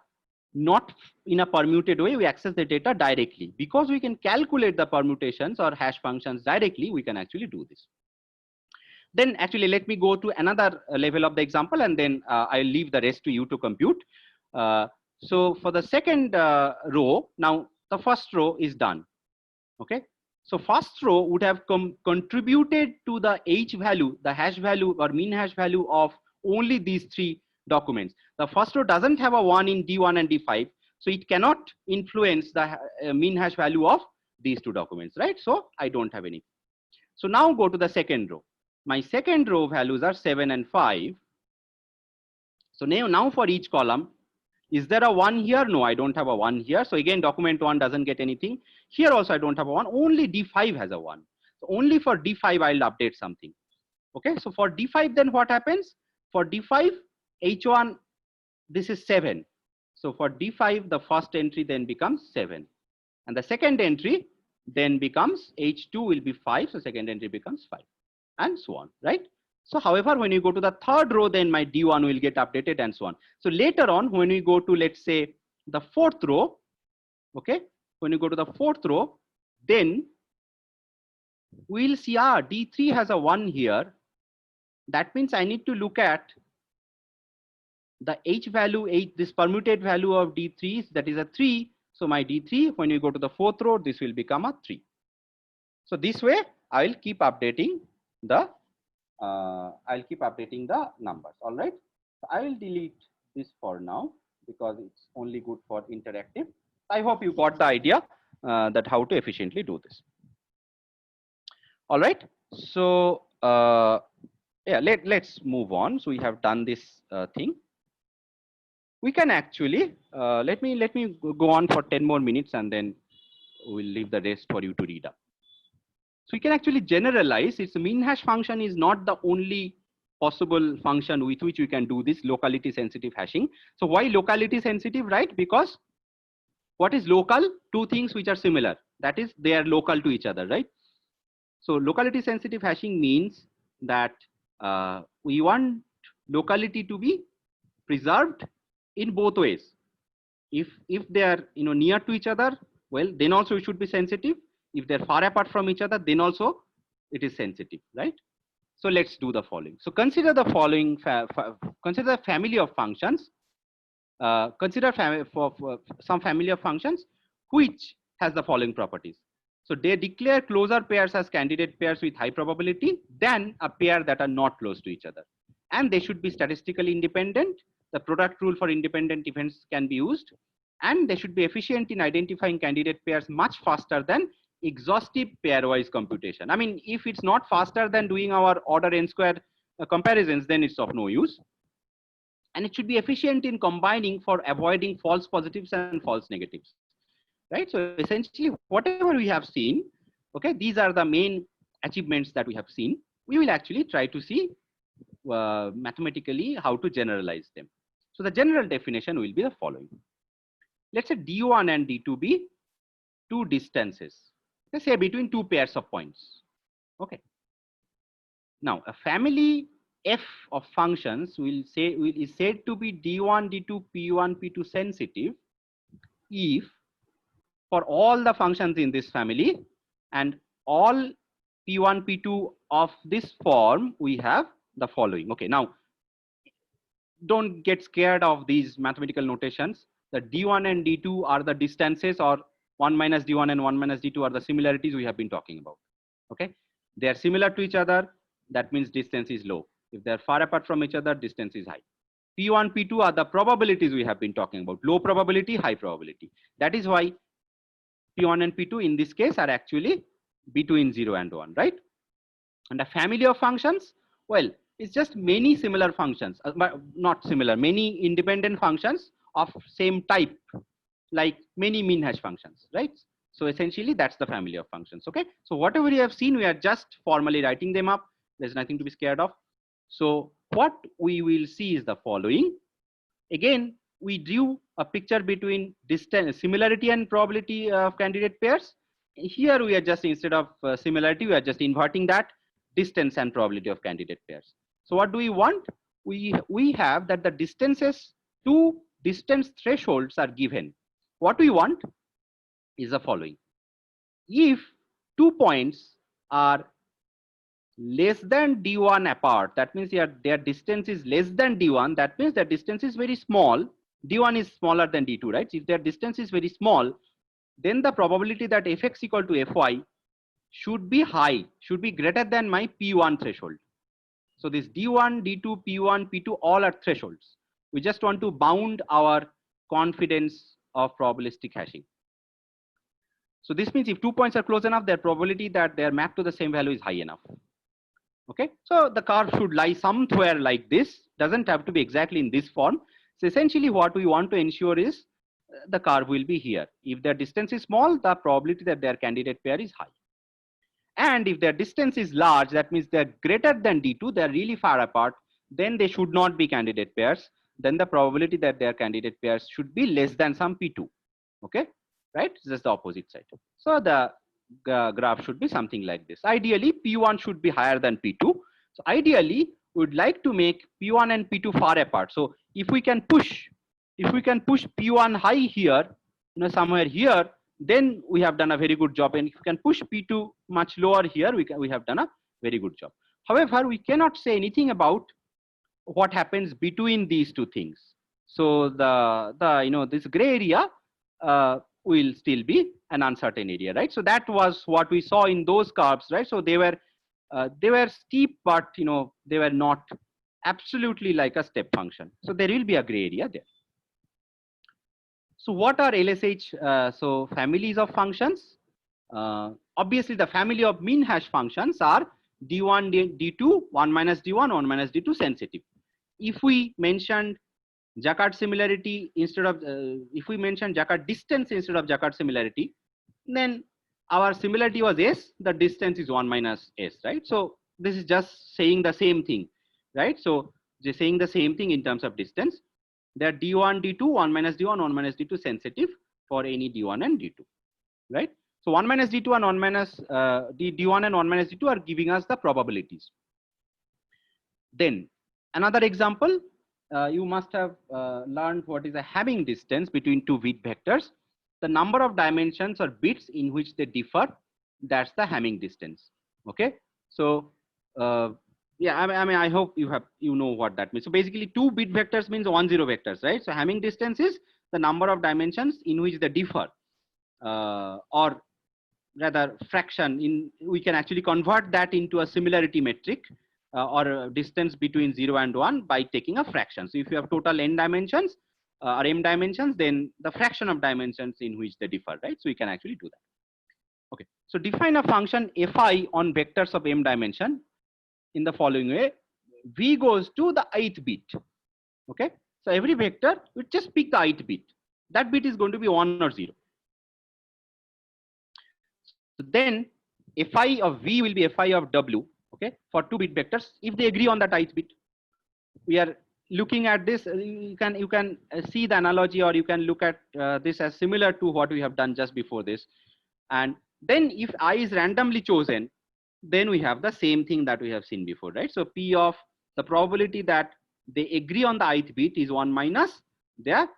[SPEAKER 1] not in a permuted way. We access the data directly. Because we can calculate the permutations or hash functions directly, we can actually do this. Then actually, let me go to another level of the example, and then I'll leave the rest to you to compute. So for the second row, now the first row is done. Okay. So first row would have contributed to the h value, the hash value or mean hash value of only these three documents. The first row doesn't have a 1 in D1 and D5. So it cannot influence the mean hash value of these two documents, right? So I don't have any. So now go to the second row. My second row values are 7 and 5. So now for each column, is there a 1 here? No, I don't have a 1 here. So again, document 1 doesn't get anything. Here also I don't have a 1. Only D5 has a 1. So only for D5 I'll update something. Okay, so for D5 then what happens? For D5, H1, this is 7. So for D5, the first entry then becomes 7. And the second entry then becomes H2 will be 5. So second entry becomes 5 and so on, right? So however, when you go to the third row, then my D1 will get updated and so on. So later on, when we go to, let's say, the fourth row, okay, when you go to the fourth row, then we'll see, D3 has a 1 here. That means I need to look at the H value, this permuted value of D3, that is a 3. So my D3, when you go to the fourth row, this will become a 3. So this way, I will keep updating the numbers. All right. So I will delete this for now because it's only good for interactive. I hope you got the idea that how to efficiently do this. All right. So yeah, let's move on. So we have done this thing. We can actually let me go on for 10 more minutes and then we'll leave the rest for you to read up. So we can actually generalize. Its mean hash function is not the only possible function with which we can do this locality sensitive hashing. So why locality sensitive, right? Because what is local? Two things which are similar. That is, they are local to each other, right? So locality sensitive hashing means that we want locality to be preserved in both ways. If they are near to each other, well, then also it should be sensitive. If they're far apart from each other, then also it is sensitive, right? So let's do the following. So consider the following, consider a family of functions. Consider some family of functions which has the following properties. So they declare closer pairs as candidate pairs with high probability than a pair that are not close to each other. And they should be statistically independent. The product rule for independent events can be used. And they should be efficient in identifying candidate pairs much faster than exhaustive pairwise computation. I mean, if it's not faster than doing our order n square comparisons, then it's of no use. And it should be efficient in combining for avoiding false positives and false negatives, right? So essentially, whatever we have seen, okay, these are the main achievements that we have seen. We will actually try to see mathematically how to generalize them. So the general definition will be the following. Let's say D1 and D2 be two distances, let's say between two pairs of points. Okay. Now a family F of functions is said to be D1, D2, P1, P2 sensitive if for all the functions in this family and all P1, P2 of this form, we have the following. Okay, now don't get scared of these mathematical notations. The D1 and D2 are the distances, or 1 minus D1 and 1 minus D2 are the similarities we have been talking about. Okay, they are similar to each other. That means distance is low. If they are far apart from each other, distance is high. P1, P2 are the probabilities we have been talking about. Low probability, high probability. That is why P1 and P2 in this case are actually between 0 and 1, right? And a family of functions, well, it's just many similar functions, but not similar, many independent functions of same type, like many mean hash functions, right? So essentially that's the family of functions. Okay, so whatever we have seen, we are just formally writing them up. There's nothing to be scared of. So what we will see is the following. Again, we drew a picture between distance, similarity and probability of candidate pairs. Here we are just, instead of similarity, we are just inverting that, distance and probability of candidate pairs. So what do we want? We have that the distances, two distance thresholds are given. What we want is the following. If 2 points are less than D1 apart, that means their distance is less than D1, that means their distance is very small. D1 is smaller than D2, right? If their distance is very small, then the probability that Fx equal to Fy should be high, should be greater than my P1 threshold. So this D1, D2, P1, P2, all are thresholds. We just want to bound our confidence of probabilistic hashing. So this means if 2 points are close enough, their probability that they are mapped to the same value is high enough. Okay, so the curve should lie somewhere like this, doesn't have to be exactly in this form. So essentially what we want to ensure is the curve will be here. If their distance is small, the probability that their candidate pair is high. And if their distance is large, that means they're greater than D2, they're really far apart, then they should not be candidate pairs. then the probability that their candidate pairs should be less than some P2. Okay, right? Just the opposite side. So the graph should be something like this. Ideally, P1 should be higher than P2. So ideally, we would like to make P1 and P2 far apart. So if we can push P1 high here, somewhere here, then we have done a very good job. And if we can push P2 much lower here, we have done a very good job. However, we cannot say anything about what happens between these two things. So this gray area will still be an uncertain area, right? So that was what we saw in those curves, right? So they were steep, but they were not absolutely like a step function. So there will be a gray area there. So what are LSH? So families of functions. Obviously, the family of mean hash functions are D1, D2, 1 minus D1, 1 minus D2 sensitive. If we mentioned Jaccard similarity instead of, if we mentioned Jaccard distance instead of Jaccard similarity, then our similarity was S, the distance is 1 minus S, right? So this is just saying the same thing, right? So just saying the same thing in terms of distance. They are D1, D2, 1 minus D1, 1 minus D2 sensitive for any D1 and D2, right? So 1 minus D2 and 1 minus D1 and 1 minus D2 are giving us the probabilities. Then another example, you must have learned what is a Hamming distance between two bit vectors. The number of dimensions or bits in which they differ, that's the Hamming distance. Okay, so yeah, I mean, I hope you know what that means. So basically, 2 bit vectors means 1, 0 vectors, right? So Hamming distance is the number of dimensions in which they differ, or rather fraction. We can actually convert that into a similarity metric or a distance between 0 and 1 by taking a fraction. So if you have total n dimensions or m dimensions, then the fraction of dimensions in which they differ, right? So we can actually do that. Okay, so define a function fi on vectors of m dimension in the following way. V goes to the ith bit. Okay, so every vector, we just pick the ith bit. That bit is going to be 1 or 0. So then fi of V will be fi of W, okay, for 2 bit vectors if they agree on that ith bit. We are looking at this, you can see the analogy, or you can look at this as similar to what we have done just before this. And then if I is randomly chosen, then we have the same thing that we have seen before, right? So P of the probability that they agree on the ith bit is 1 minus their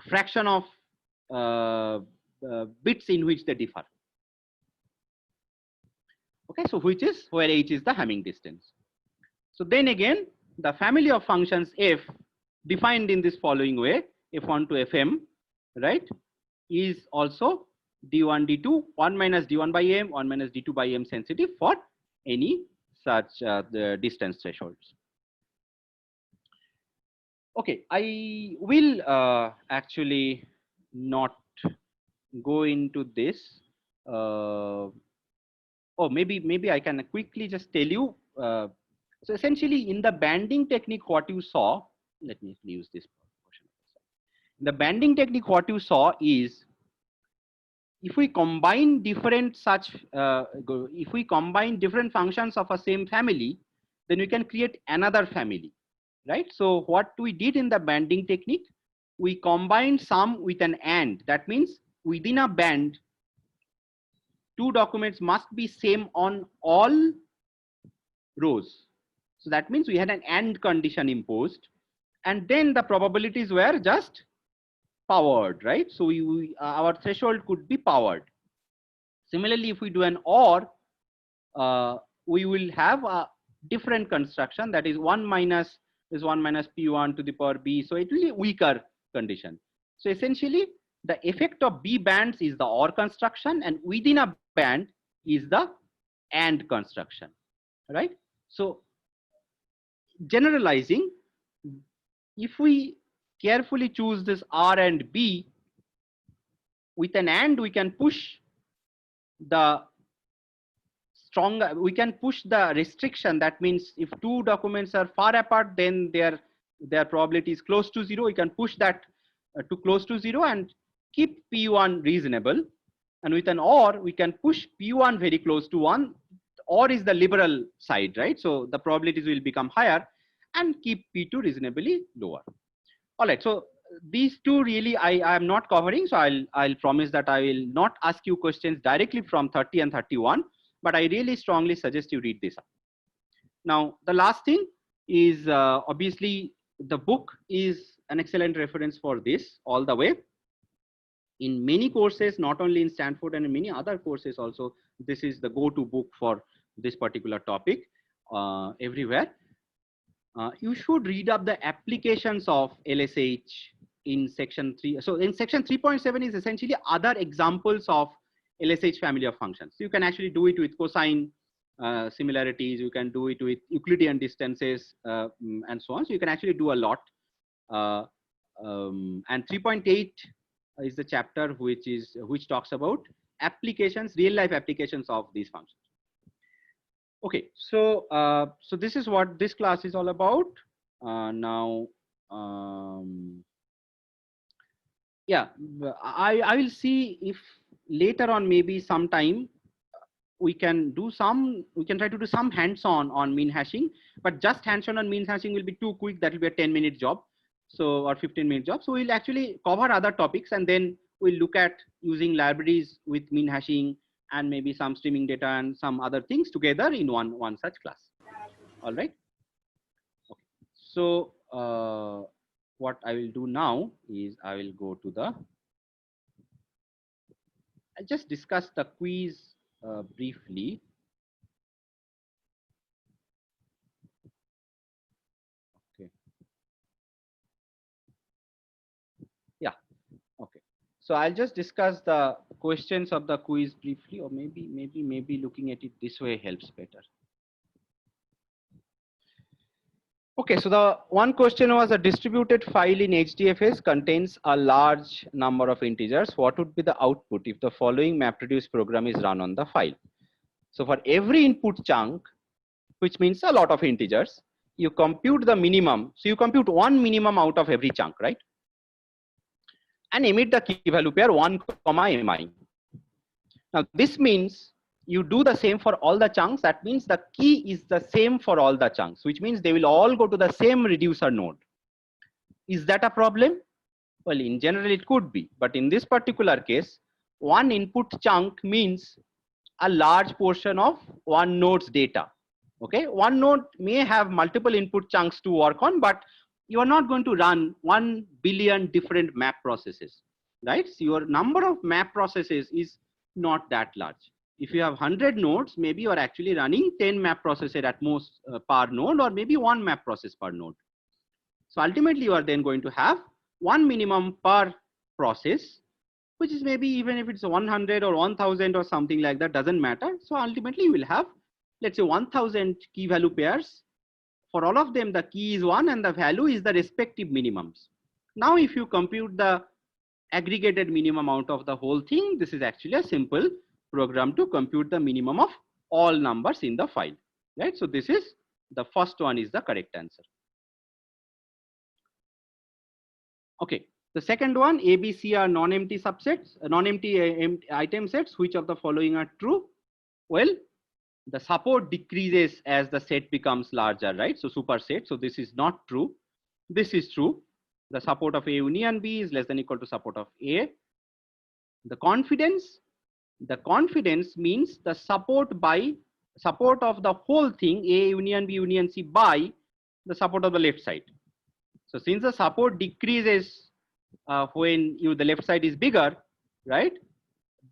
[SPEAKER 1] fraction of bits in which they differ. Okay, so which is where h is the Hamming distance. So then again, the family of functions f defined in this following way, f1 to fm, right, is also d1, d2, 1 minus d1 by m, 1 minus d2 by m sensitive for any such the distance thresholds. Okay, I will actually not go into this. Oh, maybe I can quickly just tell you. So essentially, in the banding technique, what you saw, let me use this portion. The banding technique, what you saw is, if we combine different if we combine different functions of a same family, then we can create another family, right? So what we did in the banding technique, we combined sum with an AND. That means within a band, 2 documents must be same on all rows. So that means we had an AND condition imposed, and then the probabilities were just powered, right? So our threshold could be powered. Similarly, if we do an OR, we will have a different construction, that is 1 minus P1 to the power B. So it will be a weaker condition. So essentially, the effect of B bands is the OR construction, and within a band is the AND construction, right? So generalizing, if we carefully choose this R and B, with an AND we can push the restriction. That means if 2 documents are far apart, then their probability is close to 0. We can push that to close to 0 and keep P1 reasonable. And with an OR, we can push P1 very close to 1. OR is the liberal side, right? So the probabilities will become higher. and keep P2 reasonably lower. All right, so these two really I am not covering, so I'll promise that I will not ask you questions directly from 30 and 31, but I really strongly suggest you read this up. Now, the last thing is obviously the book is an excellent reference for this all the way. In many courses, not only in Stanford and in many other courses also, this is the go-to book for this particular topic everywhere. You should read up the applications of LSH in section 3. So in section 3.7 is essentially other examples of LSH family of functions. So you can actually do it with cosine similarities, you can do it with Euclidean distances and so on. So you can actually do a lot. And 3.8 is the chapter which talks about applications, real life applications of these functions. Okay, so so this is what this class is all about. Now, yeah, I will see if later on maybe sometime we can try to do some hands-on on mean hashing, but just hands-on on mean hashing will be too quick. That will be a 10-minute job, so or 15-minute job. So we'll actually cover other topics, and then we'll look at using libraries with mean hashing and maybe some streaming data and some other things together in one such class. All right. Okay. So what I will do now is I will go to the. I'll just discuss the quiz briefly. Okay. Yeah. Okay. So I'll just discuss the questions of the quiz briefly, or maybe looking at it this way helps better. Okay, so the one question was a distributed file in HDFS contains a large number of integers. What would be the output if the following MapReduce program is run on the file? So for every input chunk, which means a lot of integers, you compute the minimum. So you compute one minimum out of every chunk, right? And emit the key value pair 1, mi. Now this means you do the same for all the chunks. That means the key is the same for all the chunks, which means they will all go to the same reducer node. Is that a problem? Well, in general it could be, but in this particular case, one input chunk means a large portion of one node's data. Okay, one node may have multiple input chunks to work on, but you are not going to run 1 billion different map processes, right? So your number of map processes is not that large. If you have 100 nodes, maybe you are actually running 10 map processes at most per node, or maybe 1 map process per node. So ultimately you are then going to have one minimum per process, which is maybe even if it's 100 or 1000 or something like that, doesn't matter. So ultimately you will have, let's say 1000 key value pairs. For all of them, the key is 1 and the value is the respective minimums. Now, if you compute the aggregated minimum out of the whole thing, this is actually a simple program to compute the minimum of all numbers in the file, right? So this is the first one is the correct answer. Okay, the second one, A, B, C are non-empty subsets, non-empty item sets. Which of the following are true? Well, the support decreases as the set becomes larger, right? So superset. So this is not true. This is true. The support of A union B is less than equal to support of A. The confidence means the support of the whole thing, A union B union C, by the support of the left side. So since the support decreases when the left side is bigger, right?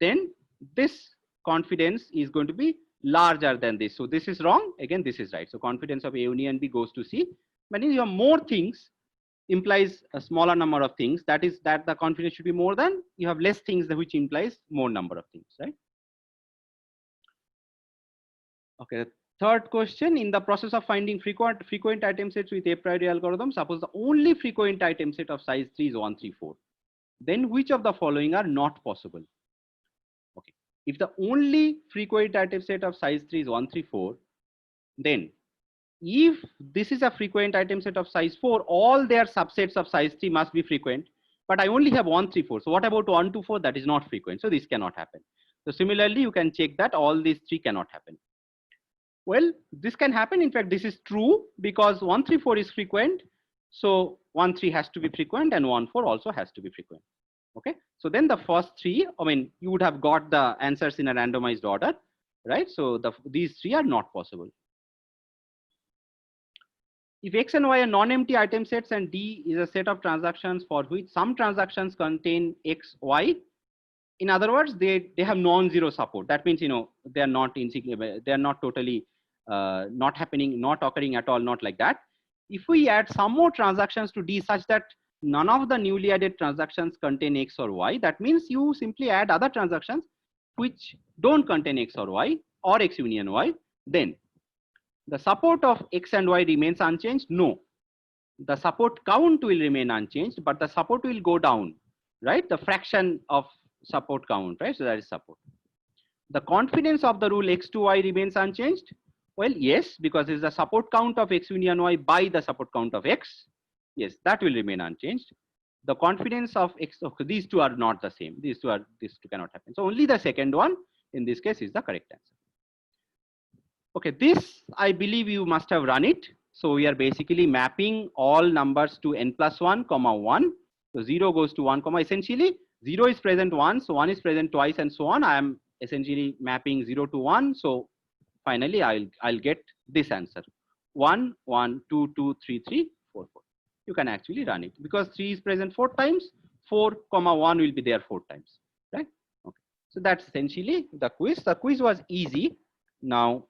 [SPEAKER 1] Then this confidence is going to be larger than this. So this is wrong. Again, this is right. So confidence of A union B goes to C. But if you have more things, implies a smaller number of things. That is that the confidence should be more than you have less things, which implies more number of things, right? Okay. The third question, in the process of finding frequent item sets with a priori algorithm, suppose the only frequent item set of size 3 is 1, 3, 4. Then which of the following are not possible? Okay. If the only frequent item set of size 3 is 1, 3, 4, then if this is a frequent item set of size 4, all their subsets of size 3 must be frequent, but I only have 1, 3, 4. So what about 1, 2, 4? That is not frequent. So this cannot happen. So similarly, you can check that all these 3 cannot happen. Well, this can happen. In fact, this is true because 134 is frequent. So 13 has to be frequent and 14 also has to be frequent. Okay. So then the first three, I mean, you would have got the answers in a randomized order, right? So these three are not possible. If X and Y are non-empty item sets and D is a set of transactions for which some transactions contain X, Y, in other words, they have non-zero support. That means, you know, they are not insignificant, they are not totally not happening, not occurring at all, not like that. If we add some more transactions to D such that none of the newly added transactions contain X or Y, that means you simply add other transactions which don't contain X or Y or X union Y, then the support of X and Y remains unchanged? No. The support count will remain unchanged, but the support will go down, right? The fraction of support count, right? So that is support. The confidence of the rule X to Y remains unchanged? Well, yes, because it's the support count of X union Y by the support count of X. Yes, that will remain unchanged. The confidence of X, okay, these two are not the same. These two cannot happen. So only the second one in this case is the correct answer. Okay, this I believe you must have run it. So we are basically mapping all numbers to n plus 1, comma 1. So 0 goes to 1, comma essentially 0 is present once, so 1 is present twice, and so on. I am essentially mapping 0 to 1. So finally I'll get this answer: 1, 1, 2, 2, 3, 3, 4, 4. You can actually run it because 3 is present 4 times, 4, comma 1 will be there 4 times, right? Okay. So that's essentially the quiz. The quiz was easy. Now,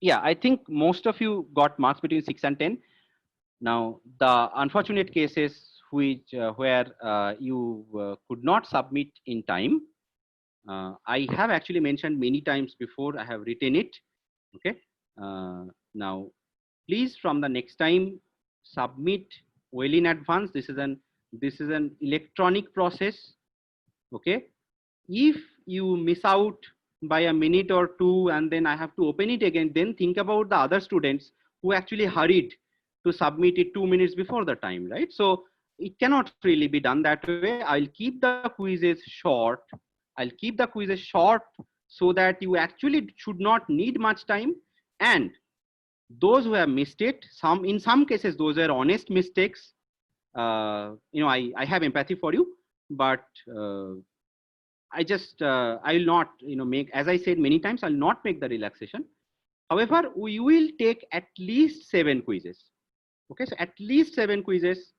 [SPEAKER 1] yeah, I think most of you got marks between 6 and 10. Now, the unfortunate cases which where you could not submit in time, I have actually mentioned many times before. I have written it. Okay. Now, please from the next time submit well in advance. This is an electronic process. Okay. If you miss out by a minute or two and then I have to open it again, then think about the other students who actually hurried to submit it 2 minutes before the time, right? So it cannot really be done that way. I'll keep the quizzes short. I'll keep the quizzes short so that you actually should not need much time. And those who have missed it, in some cases, those are honest mistakes. You know, I have empathy for you, but I will not, you know, make, as I said many times, I'll not make the relaxation. However, we will take at least 7 quizzes. Okay, so at least 7 quizzes,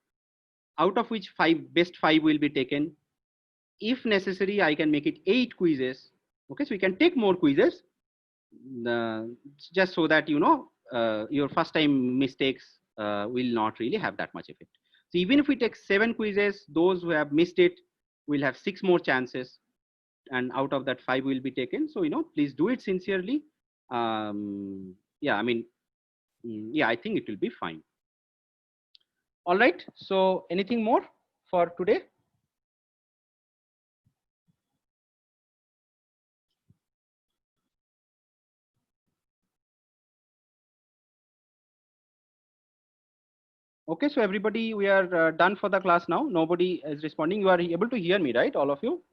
[SPEAKER 1] out of which best 5 will be taken. If necessary, I can make it 8 quizzes. Okay, so we can take more quizzes, just so that, you know, your first time mistakes will not really have that much effect. So even if we take 7 quizzes, those who have missed it will have 6 more chances. And out of that 5 will be taken. So, you know, please do it sincerely. Yeah, I mean, yeah, I think it will be fine. All right. So anything more for today? Okay, so everybody, we are done for the class now. Nobody is responding. You are able to hear me, right? All of you?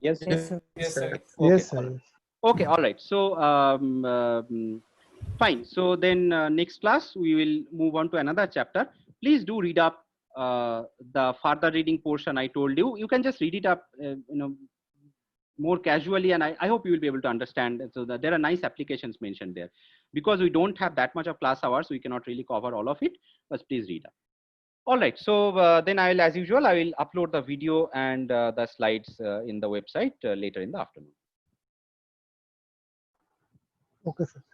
[SPEAKER 3] Yes,
[SPEAKER 2] Yes, sir. Yes, sir.
[SPEAKER 1] Okay,
[SPEAKER 5] Yes,
[SPEAKER 1] all
[SPEAKER 5] sir.
[SPEAKER 1] right. Okay, all right. So fine. So then next class we will move on to another chapter. Please do read up the further reading portion I told you. You can just read it up, you know, more casually, and I hope you will be able to understand. So that there are nice applications mentioned there. Because we don't have that much of class hours, we cannot really cover all of it. But please read up. All right. So then I will, as usual, I will upload the video and the slides in the website later in the afternoon.
[SPEAKER 5] Okay, sir.